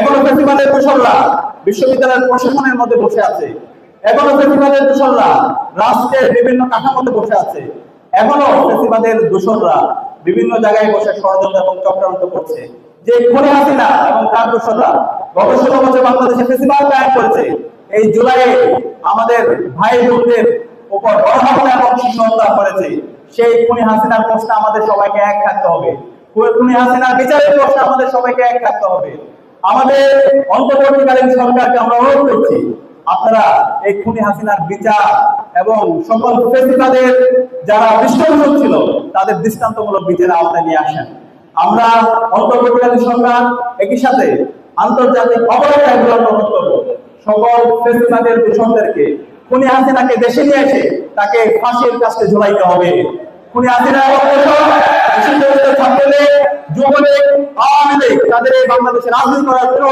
এখনো ফেসিবাদের দোসররা বিশ্ববিদ্যালয়ের প্রশাসনের মধ্যে বসে আছে, এখনো ফেসিবাদের দোসররা রাষ্ট্রের বিভিন্ন কাঠামোতে বসে আছে, এখনো ফেসিবাদের দোসররা বিভিন্ন জায়গায় বসে ষড়যন্ত্র এবং চক্রান্ত করছে। যে খুনি হাসিনা এবং তার দোসররা গত 16 বছর বাংলাদেশে ফেসিবাদ কায়েম করেছে, এই জুলাইয়ে আমাদের ভাই বোনদের উপর গণহত্যা এবং শিশু হত্যা করেছে। সেই খুনি হাসিনার প্রশ্নে আমাদের সবাইকে এক থাকতে হবে, খুনি হাসিনার বিচারের প্রশ্নে আমাদের সবাইকে এক থাকতে হবে। আমাদের অন্তর্বর্তীকালীন সরকারকে আমরা অনুরোধ করছি, আপনারা এই খুনি হাসিনার বিচার এবং সকল ফেসিবাদের যারা পৃষ্ঠপোষক ছিল তাদের দৃষ্টান্তমূলক বিচারের আওতায় নিয়ে আসেন। আমরা অন্তর্বর্তীকালীন সরকার একই সাথে আন্তর্জাতিক অপরাধ ট্রাইব্যুনাল করব, সকল ফেসিবাদের দোষরদেরকে খুনি হাসিনাকে দেশে নিয়ে এসে তাকে ফাঁসির কাছে ঝুলাইতে হবে। খুনি হাসিনা ছাত্রলীগ, যুবলীগ, আওয়ামী লীগ তাদের এই বাংলাদেশে রাজনীতি করার কোনো